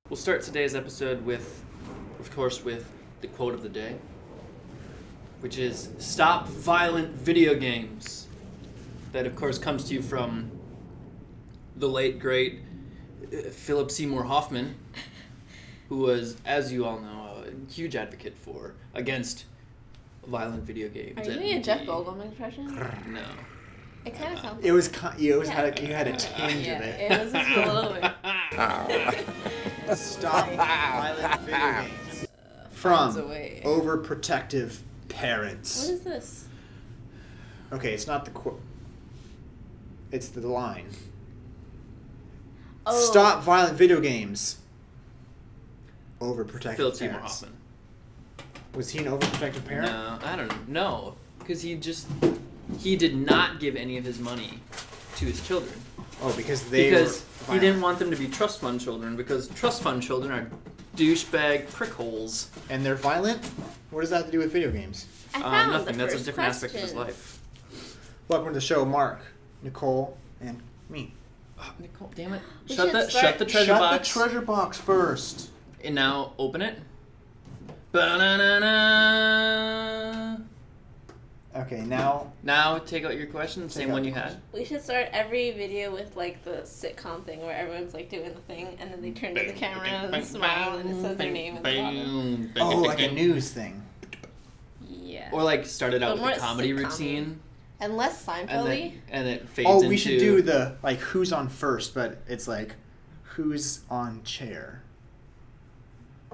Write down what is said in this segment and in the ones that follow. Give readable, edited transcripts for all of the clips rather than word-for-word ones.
We'll start today's episode with, of course, with the quote of the day, which is, "Stop violent video games." That, of course, comes to you from the late, great Philip Seymour Hoffman, who was, as you all know, a huge advocate against violent video games. Are you doing a Jeff Goldblum impression? No. It kind of sounds. It was. You had a tinge of it. It was just a little bit. Stop violent video games. From away. overprotective parents. What is this? Okay, it's not the quote. It's the line. Oh. Stop violent video games. Overprotective Philip Seymour parents. Hoffman. Was he an overprotective parent? No, I don't know. Because he did not give any of his money to his children. Oh, because He violent. didn't want them to be trust fund children, because trust fund children are douchebag prickholes. And they're violent? What does that have to do with video games? I found Nothing. the That's a first different aspect of his question. life. Welcome to the show, Mark, Nicole, and me. Oh, Nicole, damn it! We Shut should the start- treasure Shut box. the treasure box first. And now open it. Ba-na-na-na. Okay, now Now take out your question. Same out one the you had. We should start every video with like the sitcom thing where everyone's like doing the thing and then they turn to the camera and smile and it says their name at the bottom. oh, like a news thing. Yeah. Or like started out But with a more comedy sitcom-y. routine, And less and Seinfeld-y. then it fades Oh, into. we should do the like who's on first, but it's like who's on chair.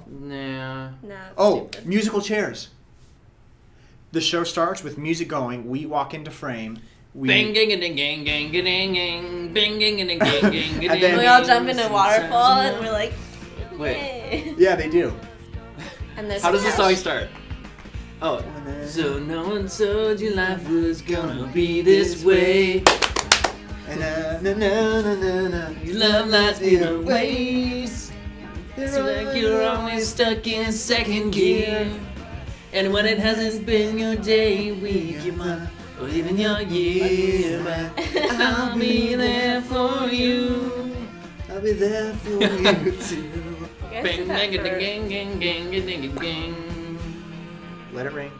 Nah. No. Oh, Stupid. musical chairs. The show starts with music going. We walk into frame. Bang, gang, gang, gang, gang, gang, gang, bang, gang, gang, gang, gang, And then- We all jump in a waterfall and we're like, Wait. yay. Yeah, they do. And there's How does the Splash. song start? Oh. So no one told you life was gonna be this way. And na, na, na, na, na, na. Your love life's been a waste. It's like you're always stuck in second gear. And when it hasn't been your day, week, your month, or even your year, but I'll be there for you. I'll be there for you too. You guys Bang, did that bang, for- gang, gang, gang, gang, gang, gang. Let it ring.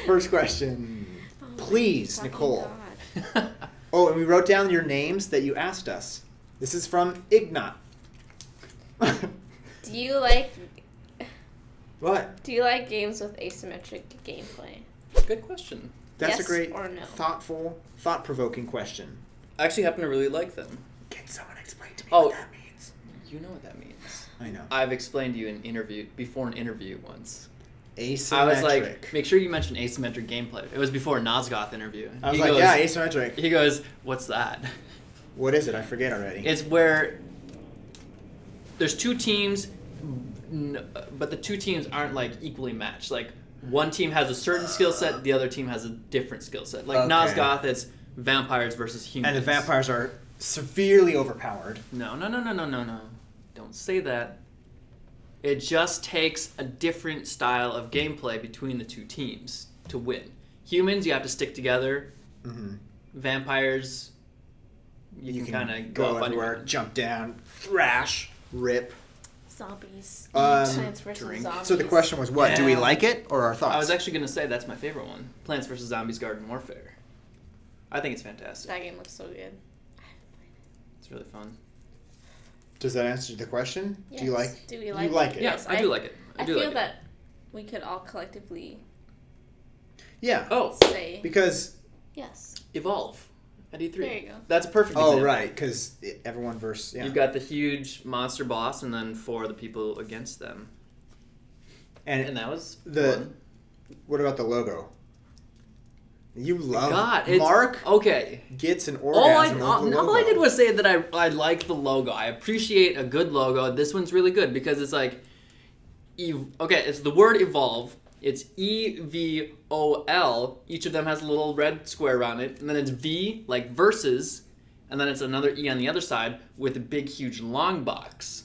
First question. Oh my Please, fucking Nicole. God. Oh, and we wrote down your names that you asked us. This is from Ignat. Do you like What? games with asymmetric gameplay? Good question. That's Yes a great, or no? thoughtful, thought-provoking question. I actually happen to really like them. Can someone explain to me Oh. what that means? You know what that means. I know. I've explained to you before an interview once. Asymmetric. I was like, make sure you mention asymmetric gameplay. It was before a Nosgoth interview. I was He like, goes- yeah, asymmetric. He goes, what's that? What is it? I forget already. It's where there's two teams, but the two teams aren't like equally matched. Like one team has a certain skill set, the other team has a different skill set. Like Okay. Nosgoth, it's vampires versus humans. And the vampires are severely overpowered. No. Don't say that. It just takes a different style of gameplay between the two teams to win. Humans, you have to stick together. Mm-hmm. Vampires, you can kind of go off on your everywhere, own. jump down, thrash, rip. Zombies. Um, Plants vs. drink. Zombies. So the question was, what? Do we Yeah. like it or our thoughts? I was actually going to say that's my favorite one. Plants vs. Zombies Garden Warfare. I think it's fantastic. That game looks so good. It's really fun. Does that answer the question? Yes. Do you like? Do we you like like it? it? Yeah, Yes, I do like it. I do feel like that we could all collectively Yeah. Oh, say Because. yes. Evolve at E3. There you go. That's a perfect Oh example. right, because everyone versus. Yeah. You've got the huge monster boss and then 4 of the people against them. And and that was the- fun. what about the logo? You love God, it's, Mark Okay. gets an All I, orgasm over the all I logo. did was say that I like the logo. I appreciate a good logo. This one's really good because it's like, okay, it's the word evolve. It's EVOL. Each of them has a little red square around it, and then it's V like versus, and then it's another E on the other side with a big, huge, long box.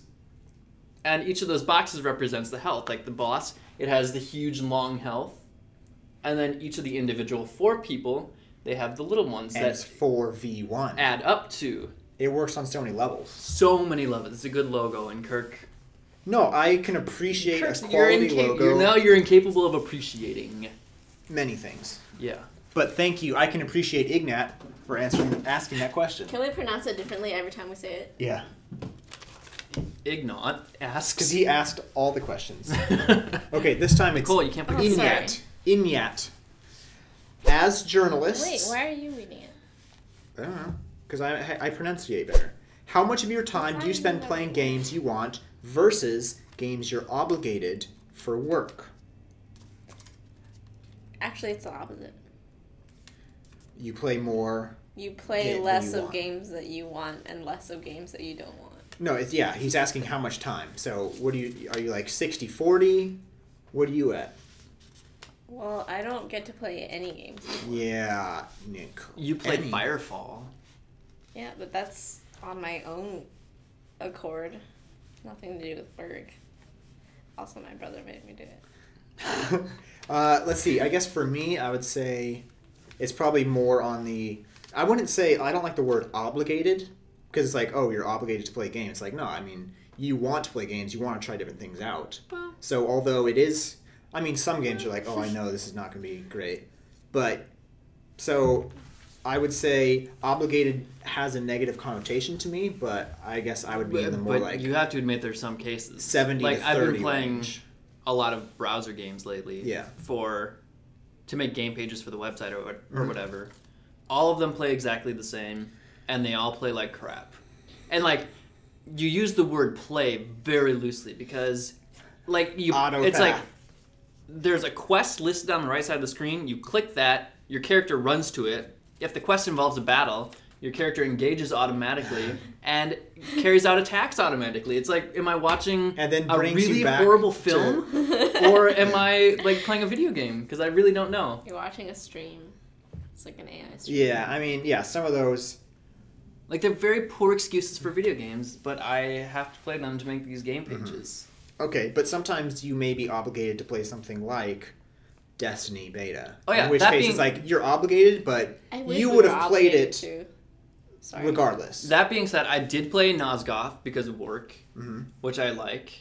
And each of those boxes represents the health. Like the boss, it has the huge, long health. And then each of the individual 4 people they have the little ones And that it's 4v1. add up to It works on so many levels. so many levels. It's a good logo, and Kirk. No, I can appreciate Kirk, a quality logo. You're incapable of appreciating. Many things. Yeah. But thank you. I can appreciate Ignat for asking that question. Can we pronounce it differently every time we say it? Yeah. Ignat asks. Because he asked all the questions. Okay, this time it's Nicole, you can't put Ignat. Ignat. As journalists... Wait, why are you reading it? I don't know. Because I pronunciate better. How much of your time do you spend playing games you want versus games you're obligated for work? Actually, it's the opposite. You play more... You play than less you of want. games that you want and less of games that you don't want. No, he's asking how much time. So, are you like 60-40? What are you at? Well, I don't get to play any games anymore. Yeah, Nick. You played Firefall. Yeah, but that's on my own accord. Nothing to do with Berg. Also, my brother made me do it. Let's see. I guess for me, I would say it's probably more on the... I wouldn't say... I don't like the word obligated. Because it's like, oh, you're obligated to play games. It's like, no, I mean, you want to play games. You want to try different things out. So although it is... I mean, some games you're like, oh, I know this is not going to be great. But, so I would say obligated has a negative connotation to me, but I guess I would be in the more but like... you have to admit there's some cases. 70 like, to 30 I've been playing range. a lot of browser games lately. Yeah. To make game pages for the website or whatever. All of them play exactly the same, and they all play like crap. And, like, you use the word play very loosely because, like, it's like there's a quest listed on the right side of the screen. You click that, your character runs to it. If the quest involves a battle, your character engages automatically and carries out attacks automatically. It's like, am I watching and then a really horrible film? Or am I, like, playing a video game? Because I really don't know. You're watching a stream. It's like an AI stream. Yeah, I mean, yeah, some of those... Like, they're very poor excuses for video games, but I have to play them to make these game pages. Okay, but sometimes you may be obligated to play something like Destiny Beta. Oh, yeah, In which case it's like, you're obligated, but you would have played it regardless. That being said, I did play Nosgoth because of work, which I like.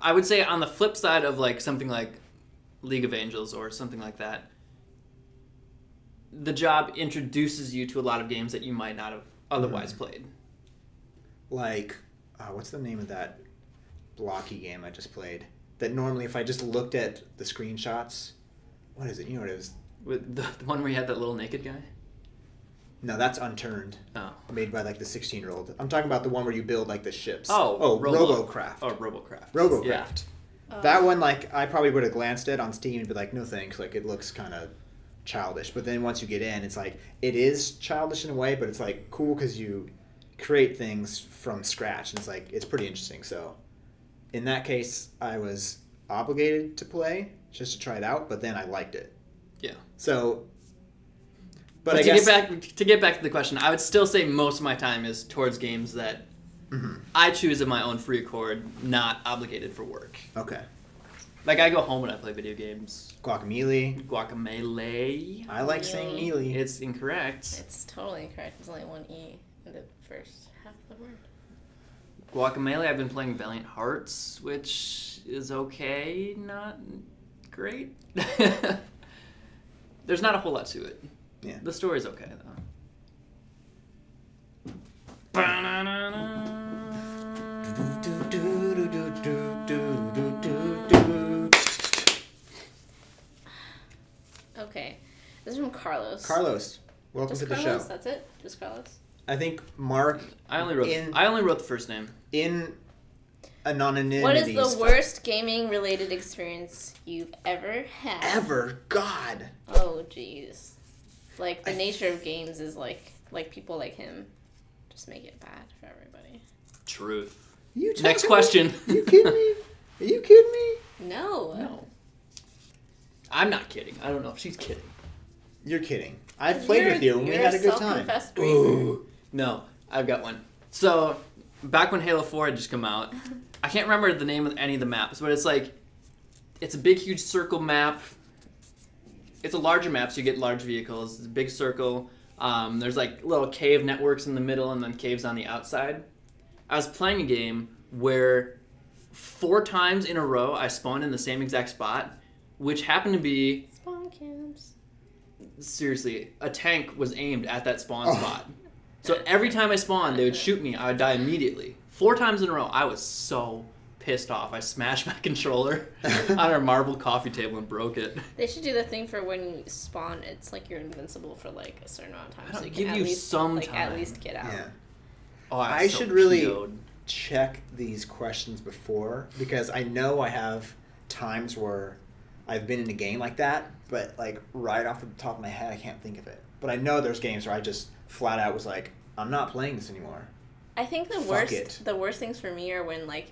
I would say on the flip side of, like, something like League of Angels or something like that, the job introduces you to a lot of games that you might not have otherwise played. Like, what's the name of that blocky game I just played? That normally if I just looked at the screenshots... What is it? You know what it is? With the one where you had that little naked guy? No, that's Unturned. Oh. Made by, like, the 16-year-old. I'm talking about the one where you build, like, the ships. Oh, Robocraft. Oh, Robocraft. Robocraft. Yeah. That one, like, I probably would have glanced at on Steam and be like, no thanks. Like, it looks kind of childish. But then once you get in, it's like, it is childish in a way, but it's, like, cool because you create things from scratch. And it's, like, it's pretty interesting. So, in that case, I was obligated to play just to try it out, but then I liked it. Yeah. So... But I guess... to get back to the question, I would still say most of my time is towards games that I choose of my own free accord, not obligated for work. Okay. Like, I go home and I play video games. Guacamole. Guacamole. I like saying mealy. It's incorrect. It's totally incorrect. There's only one E in the first half of the word. Guacamole, I've been playing Valiant Hearts, which is okay, not great. There's not a whole lot to it. Yeah. The story's okay, though. Okay. This is from Carlos. Carlos, welcome to the Carlos? show. That's it? Just Carlos? I think Mark... I only wrote the first name. In anonymity. What is the worst gaming-related experience you've ever had? Ever? God. Oh, jeez. Like, the nature of games is like people like him just make it bad for everybody. Truth. Next question. Are you kidding me? Are you kidding me? No. I'm not kidding. I don't know if she's kidding. You're kidding. I've played with you and we had a good time. Ooh. No, I've got one. So, back when Halo 4 had just come out, I can't remember the name of any of the maps, but it's like, it's a big, huge circle map. it's a larger map, so you get large vehicles. It's a big circle. There's like little cave networks in the middle and then caves on the outside. I was playing a game where 4 times in a row I spawned in the same exact spot, which happened to be... Spawn camps. Seriously, a tank was aimed at that spawn spot. So every time I spawned, they would shoot me. I would die immediately. 4 times in a row. I was so pissed off. I smashed my controller on our marble coffee table and broke it. They should do the thing for when you spawn. It's like you're invincible for like a certain amount of time, so you can give at you least, some like, time. at least get out. Yeah. Oh, I should really check these questions before, because I know I have times where I've been in a game like that, but like right off the top of my head, I can't think of it. But I know there's games where I just flat out was like, I'm not playing this anymore. I think the worst things for me are when like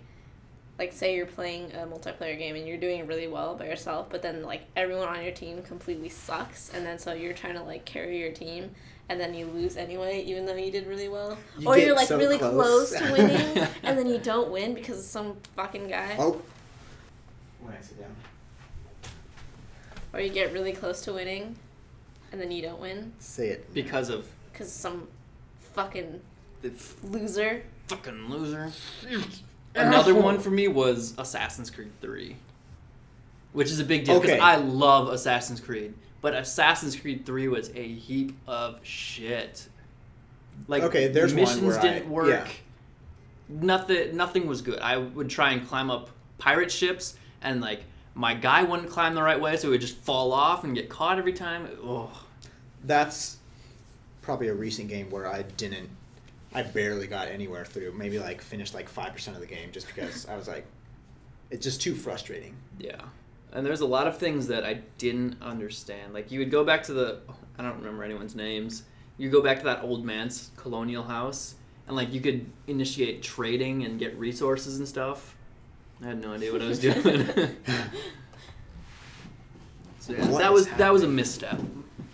say you're playing a multiplayer game and you're doing really well by yourself, but then like everyone on your team completely sucks, and then so you're trying to like carry your team, and then you lose anyway, even though you did really well, or you're like so really close to winning, and then you don't win because of some fucking guy. Oh, when I sit down. Or you get really close to winning, and then you don't win. Say it. Because some fucking loser. Fucking loser. Another one for me was Assassin's Creed 3. Which is a big deal, because I love Assassin's Creed. But Assassin's Creed 3 was a heap of shit. Like, there's missions one where didn't work. Yeah. Nothing was good. I would try and climb up pirate ships, and like my guy wouldn't climb the right way, so he would just fall off and get caught every time. Ugh. That's probably a recent game where I barely got anywhere through. Maybe like finished like 5% of the game, just because I was like, it's just too frustrating. Yeah. And there's a lot of things that I didn't understand. Like, you would go back to I don't remember anyone's names. You go back to that old man's colonial house, and like you could initiate trading and get resources and stuff. I had no idea what I was doing. So yeah, that was a misstep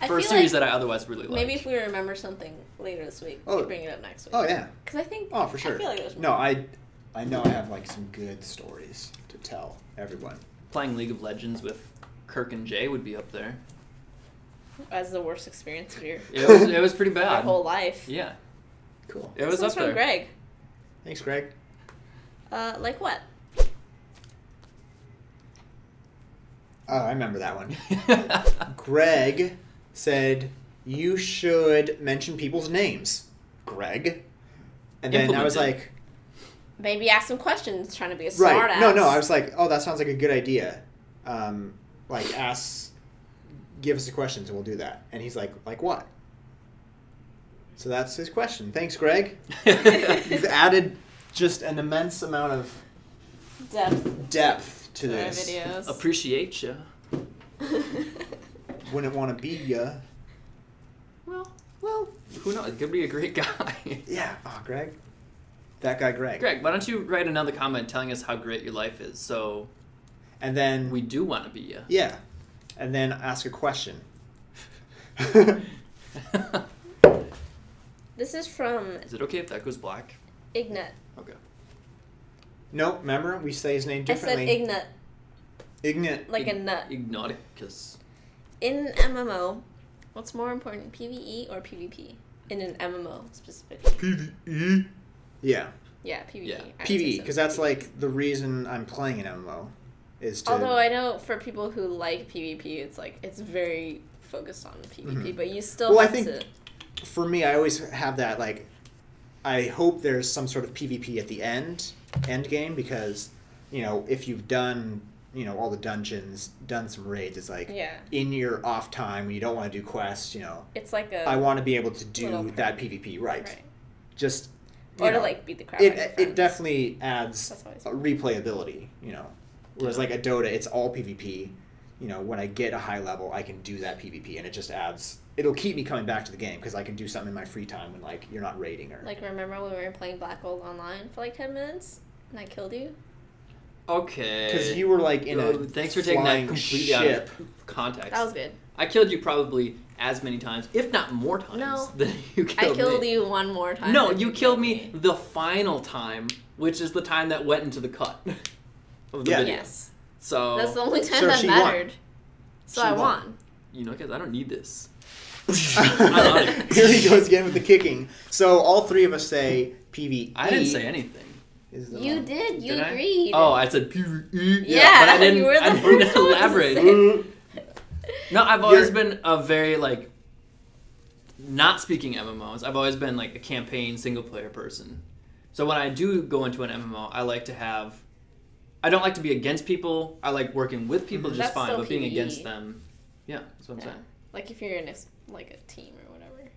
for a series that I otherwise really liked. Maybe if we remember something later this week, we bring it up next week. Oh yeah. Because I think. Oh, for sure. I feel like there's more. No, I know I have like some good stories to tell everyone. Playing League of Legends with Kirk and Jay would be up there. As the worst experience of your. It was pretty bad. Your whole life. Yeah. Cool. It was up there. From Greg. Thanks, Greg. Like what? Oh, I remember that one. Greg said, you should mention people's names. Greg. And then I was like... Maybe ask some questions, trying to be a smart ass. No, I was like, oh, that sounds like a good idea. Give us the questions and we'll do that. And he's like what? So that's his question. Thanks, Greg. You've added just an immense amount of depth to this. Videos. Appreciate ya. Wouldn't want to be ya. Well, who knows? Could be a great guy. Yeah. Oh, Greg. That guy, Greg. Greg, why don't you write another comment telling us how great your life is, so... And then... We do want to be ya. Yeah. And then ask a question. This is from... Is it okay if that goes black? Ignat. Okay. Nope, remember? We say his name differently. I said Ignat. Ignat. Like a nut. Ignoticus. In MMO, what's more important, PvE or PvP? In an MMO, specifically. PvE? Yeah. Yeah, PvE. Yeah. PvE, because that's like the reason I'm playing an MMO. Is to... Although I know for people who like PvP, it's like, it's very focused on PvP, but you still have to... For me, I always have that, like, I hope there's some sort of PvP at the end game, because, you know, if you've done, you know, all the dungeons, done some raids, it's like, in your off time, when you don't want to do quests, you know, it's like a... I want to be able to do that PvP, right. Just, or to, like, beat the crap out of your friends. It definitely adds replayability, you know, whereas, like, a Dota, it's all PvP. You know, when I get a high level, I can do that PvP, and it just adds... It'll keep me coming back to the game, because I can do something in my free time when, like, you're not raiding or... Like, remember when we were playing Black Gold online for, like, 10 minutes? And I killed you? Okay. Because you were, like, in a Thanks for taking that completely out of context. That was good. I killed you probably as many times, if not more times, than you killed me. I killed you one more time. No, you killed me the final time, which is the time that went into the cut of the video. Yes. So that's the only time that mattered. So I won. you know, guys, I don't need this. Here he goes again with the kicking. So all three of us say PvE. I didn't say anything. You did. You did agreed. I said PvE. Yeah, but I didn't. you were the I didn't first one to elaborate. say. No, I've always been a very like. Not speaking MMOs, I've always been like a campaign single player person. So when I do go into an MMO, I like to have. I don't like to be against people. I like working with people just That's fine, so but being PvE. against them, yeah, that's what I'm saying. Like if you're in a team or whatever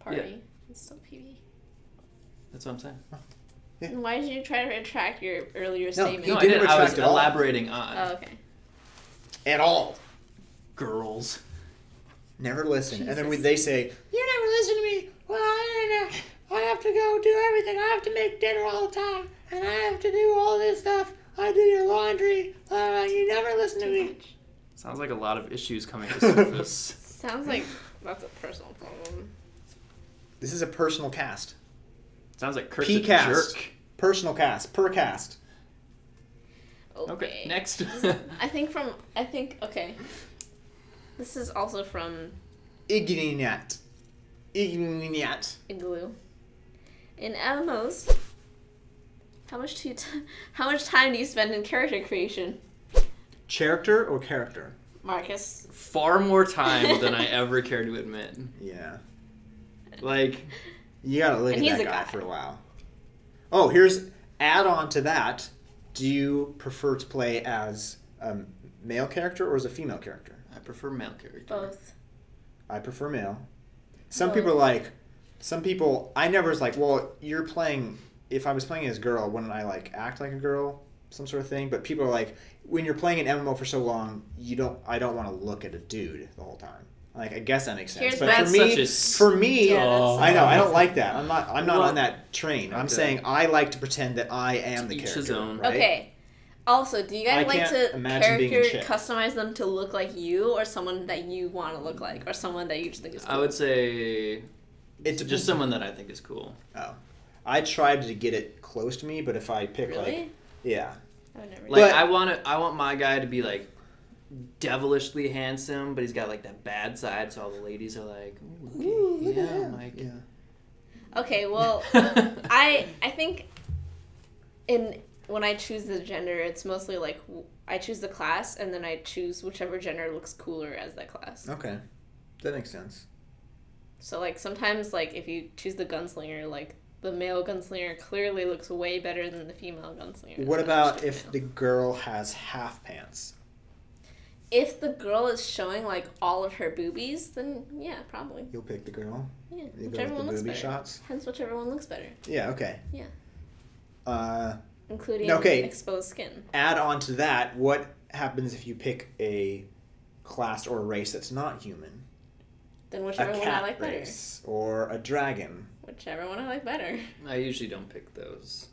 party, it's still PvE. That's what I'm saying. Yeah. And why did you try to retract your earlier statement? No, I didn't didn't. I was retract at all. elaborating on Oh, okay. At all. girls. Never listen. Jesus. And then they say, "You never listen to me. Well, I have to go do everything. I have to make dinner all the time, and I have to do all this stuff. I do your laundry. You never listen to me." Sounds like a lot of issues coming to surface. Sounds like that's a personal problem. This is a personal cast. Sounds like Kurt's a P-cast. jerk. Personal cast. Per cast. Okay, next. Okay. This is also from Igniat. Igloo. In MMOs, how much time do you spend in character creation, Character or character? Marcus? Far more time than I ever care to admit. Yeah. Like, You gotta look And at he's that a guy guy. for a while. Oh, here's add on to that. Do you prefer to play as a male character or as a female character? I prefer male character. Both. I prefer male. Some Both. people are like, I never was like, well, you're playing, if I was playing as a girl, wouldn't I like act like a girl? Some sort of thing. But people are like, when you're playing an MMO for so long, I don't want to look at a dude the whole time. Like, I guess that makes sense. Here's But That's for me, Yeah, that's- I know, I don't like that. I'm not Well, on that train. I'm okay. saying I like to pretend that I am the Each character. his own. Right? Okay. Also, do you I guys like can't to imagine being a character chick. customize them to look like you, or someone that you want to look like, or someone that you just think is cool? I would say It's just someone that I think is cool. Oh. I tried to get it close to me, but if I pick Really? yeah. I would never. Like, But- I want my guy to be like devilishly handsome, but he's got like that bad side, so all the ladies are like, "Ooh, Look at yeah, him. Mike." Yeah. Okay, well, I think when I choose the gender, it's mostly like I choose the class and then I choose whichever gender looks cooler as that class. Okay. That makes sense. So like sometimes like if you choose the gunslinger, like the male gunslinger clearly looks way better than the female gunslinger. What So about just if male. the girl has half pants? If the girl is showing like all of her boobies, then yeah, probably. You'll pick the girl. Yeah, You go whichever with one the looks booby better. shots. Hence whichever one looks better. Yeah, okay. Yeah. Including Okay. exposed skin. Add on to that, what happens if you pick a class or a race that's not human? Then A whichever one I cat like better. race or a dragon. Whichever one I like better. I usually don't pick those.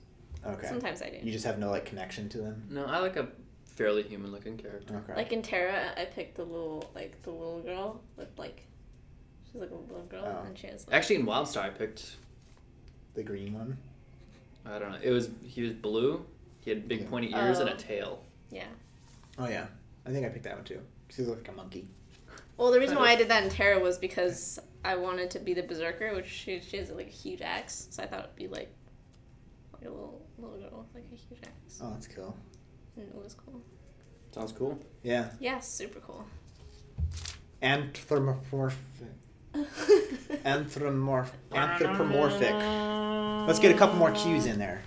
Okay. Sometimes I do. You just have no like connection to them. No, I like a fairly human-looking character. Okay. Like in Terra, I picked the little girl with like, she's like a little girl Oh. and she has like, Actually, in WildStar, I picked. the green one. I don't know. He was blue. He had big Yeah. pointy ears and a Oh. tail. yeah. Oh yeah, I think I picked that one too. Because he looks like a monkey. Well, the reason why I did that in Terra was because I wanted to be the berserker, which she has like a huge axe, so I thought it'd be like a little girl with like a huge axe, Oh, that's cool. and it was cool. Sounds cool. Yeah. Yeah, super cool. Anthropomorphic. Let's get a couple more cues in there.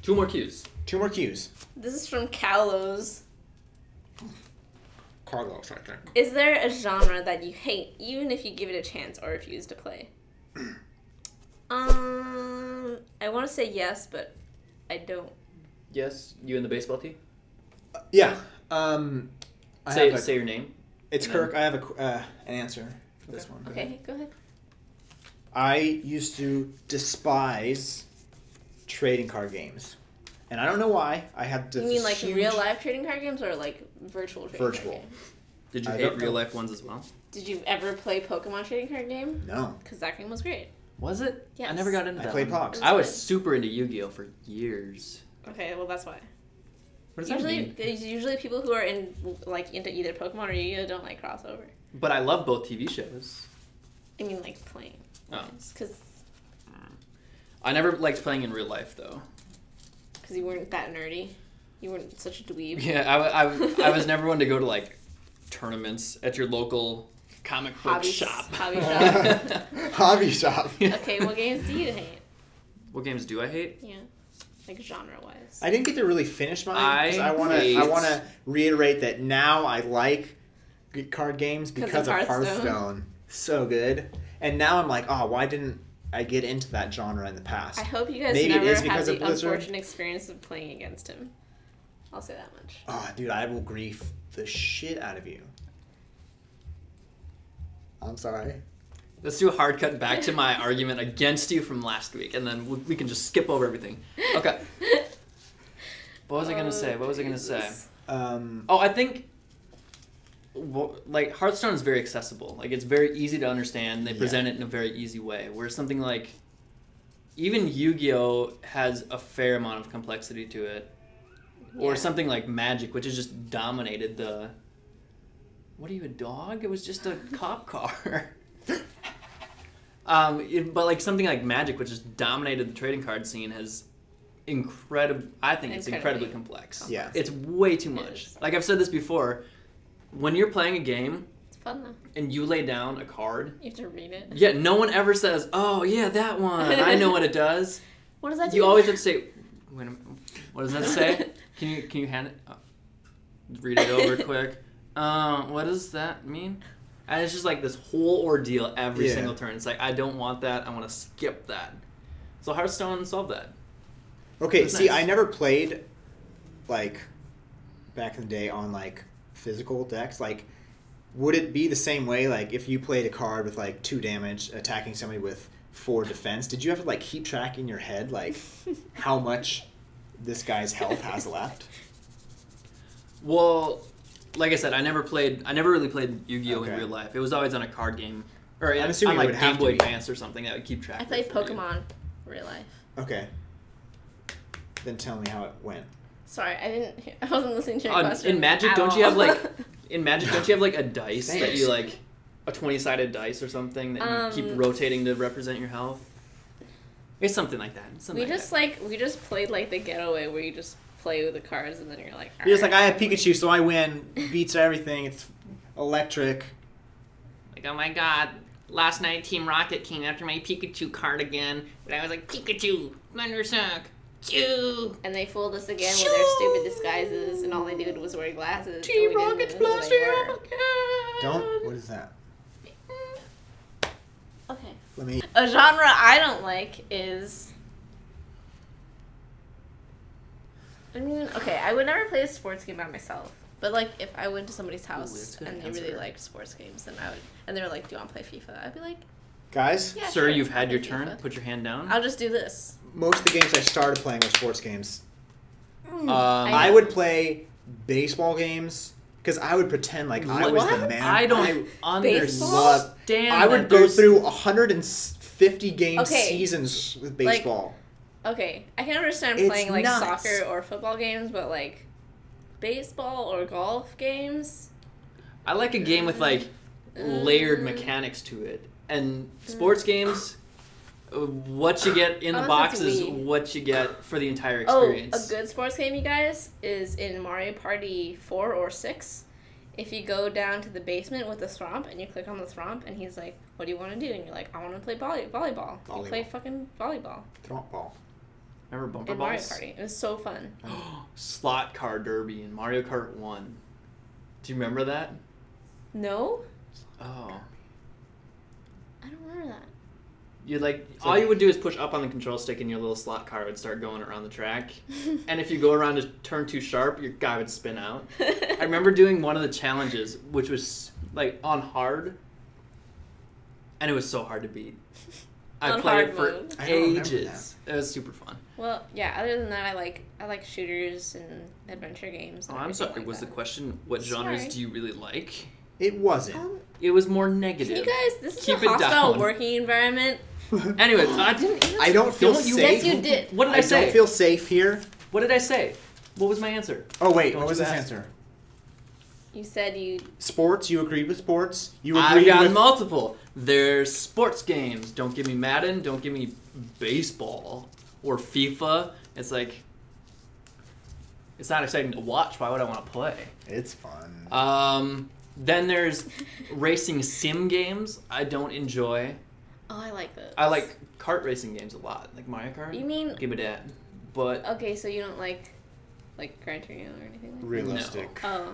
2 more cues. 2 more cues. This is from Kalos. Carlos, I think. Is there a genre that you hate, even if you give it a chance or refuse to play? I want to say yes, but I don't. Yes, you and the baseball team. Yeah. Say your name. It's and Kirk. I have an answer for this one. Okay, go ahead. I used to despise trading card games. And I don't know why. I had You this mean like huge... real life trading card games or like virtual trading Virtual. card games? Did you I hate don't know. real life ones as well? Did you ever play Pokemon trading card game? No. Because that game was great. Was it? Yes. I never got into I that played one. Pogs. I was Good. super into Yu-Gi-Oh for years. Okay, well that's why. What does that mean? Usually people who are into either Pokemon or Yu-Gi-Oh don't like crossover. But I love both TV shows. I mean, like, playing. Oh. Because I never liked playing in real life, though. Because you weren't that nerdy. You weren't such a dweeb. Yeah, I was never one to go to, like, tournaments at your local comic book shop. Hobby shop. Hobby shop. Okay, what games do you hate? What games do I hate? Yeah. Like, genre-wise. I didn't get to really finish mine. I want to reiterate that now I like card games because of Hearthstone. So good. And now I'm like, oh, why didn't I get into that genre in the past? I hope you guys Maybe never it is have because the of Blizzard. unfortunate experience of playing against him. I'll say that much. Oh, dude, I will grief the shit out of you. I'm sorry. Let's do a hard cut back to my argument against you from last week, and then we can just skip over everything. Okay. What was I going to say? I think, like, Hearthstone is very accessible. Like, it's very easy to understand. They present it in a very easy way. Whereas something like, even Yu-Gi-Oh! Has a fair amount of complexity to it. Or something like Magic, which has just dominated the... What are you, a dog? It was just a cop car. But like something like Magic, which has dominated the trading card scene, has incredibly complex. Yeah. It's way too much. Like I've said this before, when you're playing a game... It's fun, though. And you lay down a card... You have to read it. Yeah, no one ever says, oh, yeah, that one. I know what it does. What does that do? You always have to say... Wait a minute. What does that say? Can you hand it? Oh. Read it over quick. What does that mean? And it's just like this whole ordeal every single turn. It's like, I don't want that. I want to skip that. So Hearthstone solved that. Okay, see, nice. I never played, like, back in the day on, like, physical decks. Like, would it be the same way, like, if you played a card with, like, 2 damage attacking somebody with 4 defense? Did you have to, like, keep track in your head, like, how much this guy's health has left? Well, like I said, I never really played Yu-Gi-Oh! In real life. It was always on a card game. Or I'm assuming on, it like, would have Game Boy to be. Advance or something that would keep track I of played it for you. Pokemon real life. Okay. Then tell me how it went. Sorry, I wasn't listening to your question. In Magic, don't you have like a dice Thanks. that you like a 20-sided dice or something that you keep rotating to represent your health? It's something like that. We just played like the getaway where you just play with the cards and then you're like, You're just like, I have Pikachu, so I win. Beats everything. It's electric. Like, oh my god, last night Team Rocket came after my Pikachu card again, but I was like, Pikachu, Thundersuck, Chew. And they fooled us again with their stupid disguises, and all they did was wear glasses. Team Rocket's blasting off again. Don't? What is that? Okay. Let me... A genre I don't like is... I mean, okay, I would never play a sports game by myself. But, like, if I went to somebody's house and they really liked sports games, then I would... And they were like, do you want to play FIFA? I'd be like... Guys? Yeah, Sir, sure, you've had I'll your play turn. FIFA. Put your hand down. I'll just do this. Most of the games I started playing were sports games. I I would play baseball games because I would pretend like I was the man. I don't Baseball? understand. I would that go there's- through 150 game Okay. seasons with baseball. Okay, I can understand It's playing, like, nuts. soccer or football games, but, like, baseball or golf games? I like a game with like layered mechanics to it. And sports games, what you get in the Unless box it's is Wii. what you get for the entire Oh, experience. a good sports game, you guys, is in Mario Party 4 or 6. If you go down to the basement with the Thwomp and you click on the Thwomp and he's like, what do you want to do? And you're like, I want to play volleyball. You play fucking volleyball Thwomp ball. Remember Bumper in Mario Balls? Party. It was so fun. Slot Car Derby in Mario Kart 1. Do you remember that? No? Oh. I don't remember that. All you would do is push up on the control stick and your little slot car would start going around the track. And if you go around a turn too sharp, your guy would spin out. I remember doing one of the challenges, which was like on hard, and it was so hard to beat. I On played hard it for mode. I don't remember ages. It was super fun. Well, yeah, other than that, I like shooters and adventure games. Oh, And I'm everything sorry. like Was that. the question what genres Sorry. do you really like? It wasn't. It was more negative. Can you guys, this is Keep a it hostile down. working environment. Anyway, I didn't. I don't feel Don't you- safe. Yes, you did. What did I I say? don't feel safe here. What did I say? What was my answer? Oh wait, Don't what was you his ask. answer? You said you... Sports, you agreed with sports. You I've agreed got with... multiple. There's sports games. Don't give me Madden. Don't give me baseball or FIFA. It's like... It's not exciting to watch. Why would I want to play? It's fun. Then there's racing sim games. I don't enjoy. Oh, I like those. I like kart racing games a lot. Like Mario Kart. You mean... Give me that. But... Okay, so you don't like Gran Turismo or anything like that? Realistic. No. Oh.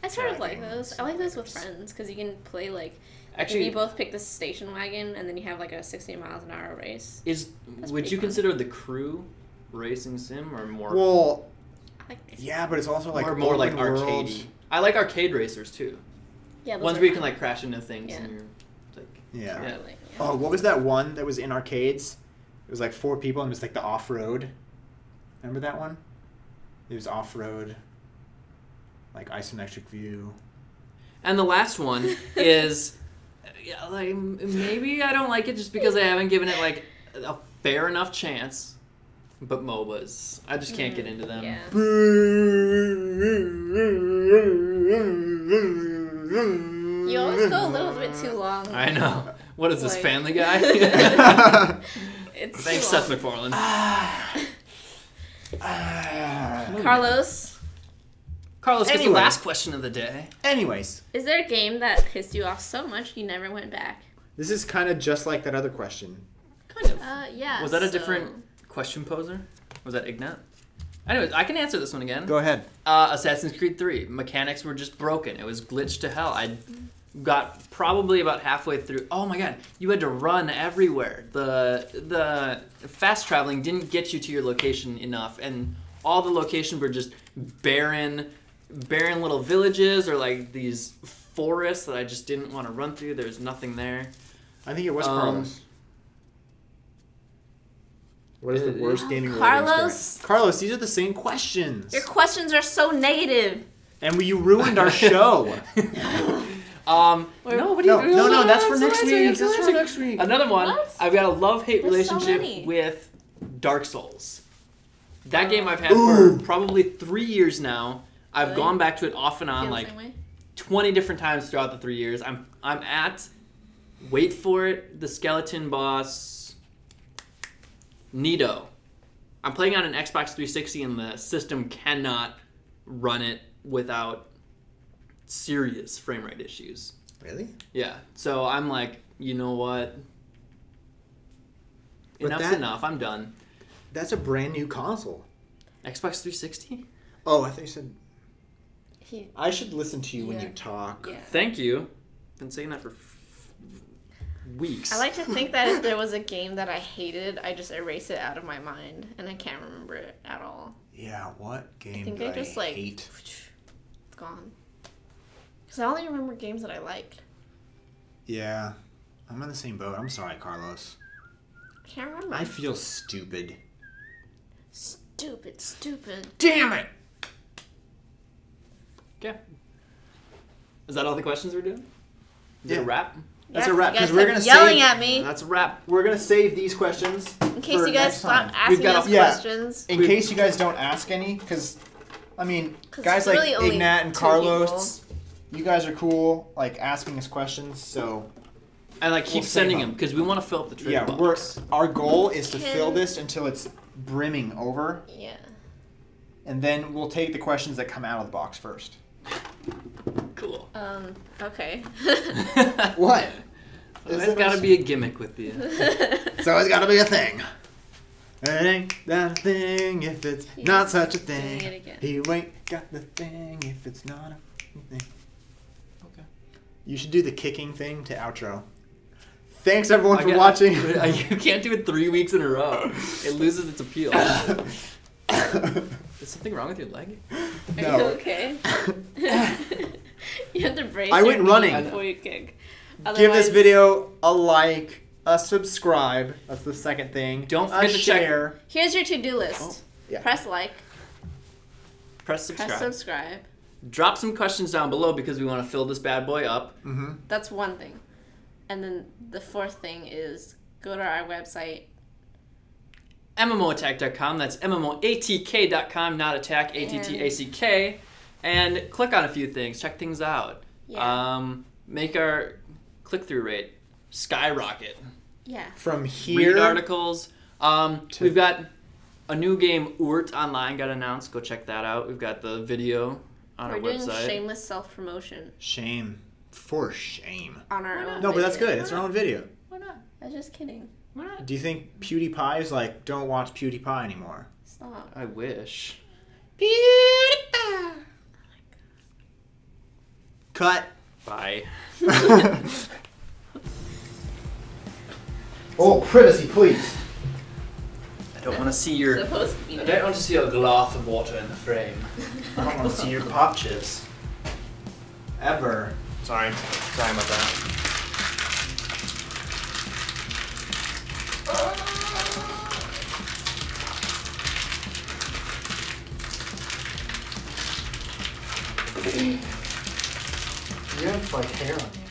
I sort of like Driving those. I like those with friends because you can play like. Actually, if you both pick the station wagon and then you have like a 60 miles an hour race. Would you consider the Crew racing sim or more? Well, I like this. yeah, but it's also like more like open world. arcadey. I like arcade racers too. Yeah, those Ones are where you can fun. like crash into things Yeah. and you're like. Yeah. Yeah. Like, yeah. Oh, what was that one that was in arcades? It was like 4 people and it was like the off-road. Remember that one? It was off-road, like isometric view. And the last one is, yeah, like maybe I don't like it just because I haven't given it like a fair enough chance. But MOBAs, I just can't get into them. Yeah. You always go a little bit too long. I know. What is this, Like- Family Guy? It's Thanks, too Seth long. MacFarlane. Carlos, Carlos, gets the Anyway. last question of the day. Anyways, is there a game that pissed you off so much you never went back? this is kind of just like that other question. Kind of. Yeah. Was that a so- different question poser? Was that Ignat? Anyways, I can answer this one again. Go ahead. Assassin's Creed 3. Mechanics were just broken. It was glitched to hell. I got probably about halfway through. Oh my god, you had to run everywhere. The fast traveling didn't get you to your location enough, and all the locations were just barren little villages or like these forests that I just didn't want to run through. There's nothing there. I think it was Carlos. What is the worst gaming related Carlos? experience? Carlos, these are the same questions. Your questions are so negative. And you ruined our show. No, what do you No, that's for That's next next week. week. That's for next week. Another one. What? I've got a love-hate There's so relationship many. with Dark Souls. That game I've had for probably 3 years now. I've Really? gone back to it off and on Feel the like same way? 20 different times throughout the 3 years. I'm at, wait for it, the skeleton boss, Nito. I'm playing on an Xbox 360 and the system cannot run it without serious frame rate issues. Really? Yeah, so I'm like, you know what? But Enough's enough. I'm done. That's a brand new console. Xbox 360? Oh, I thought you said... He- I should listen to you when Yeah. you talk. Yeah. Thank you. Been saying that for weeks. I like to think that if there was a game that I hated, I just erase it out of my mind, and I can't remember it at all. Yeah, what game think do I I just, like, hate? It's gone. Because I only remember games that I liked. Yeah, I'm in the same boat. I'm sorry, Carlos. I can't remember. I feel stupid. Stupid. Damn it! Okay. Is that all the questions we're doing? Is it Yeah. a wrap? That's Yeah, a wrap, you guys 'cause we're kept gonna yelling save- at me. That's a wrap. We're gonna save these questions In case for you guys next stop time. asking got us a- Yeah. questions. In case you guys don't ask any, because, I mean, 'Cause guys it's like really only Ignat and 2 Carlos, you guys are cool, like, asking us questions, so... And like keep We'll save sending them. them because we want to fill up the trade Yeah, box. our goal is to Can- fill this until it's brimming over, Yeah. and then we'll take the questions that come out of the box first. Cool. Okay. What? There's got to be a gimmick with you. It's always got to be a thing. It ain't that a thing if it's not such a thing. Doing it again. You ain't got the thing if it's not a thing. Okay. You should do the kicking thing to outro. Thanks everyone for watching. You can't do it 3 weeks in a row. It loses its appeal. Is something wrong with your leg? Are No. you okay? You have to brace I your went knee running. before you kick. Give this Otherwise- video a like, a subscribe. That's the second thing. Don't a forget to check- share. Here's your to-do list. Oh, yeah. Press like. Press subscribe. Press subscribe. Drop some questions down below because we want to fill this bad boy up. Mm-hmm. That's one thing. And then the fourth thing is go to our website. MMOattack.com. That's MMOATK.com, not attack, ATTACK. and click on a few things, check things out. Yeah. Make our click-through rate skyrocket. Yeah. From here. Read articles. We've got a new game, Urt Online, got announced. Go check that out. We've got the video on our We're website. doing shameless self-promotion. Shame. For shame. On our own. No, but that's video. good. It's our own video. Why not? I was just kidding. Why not? Do you think PewDiePie is like, don't watch PewDiePie anymore? Stop. I wish. PewDiePie. Cut. Bye. Oh, privacy, please. I don't want to see your. Supposed to be I don't want to see a glass of water in the frame. I don't want to see your potches. Ever. Sorry about that. You have like hair on you.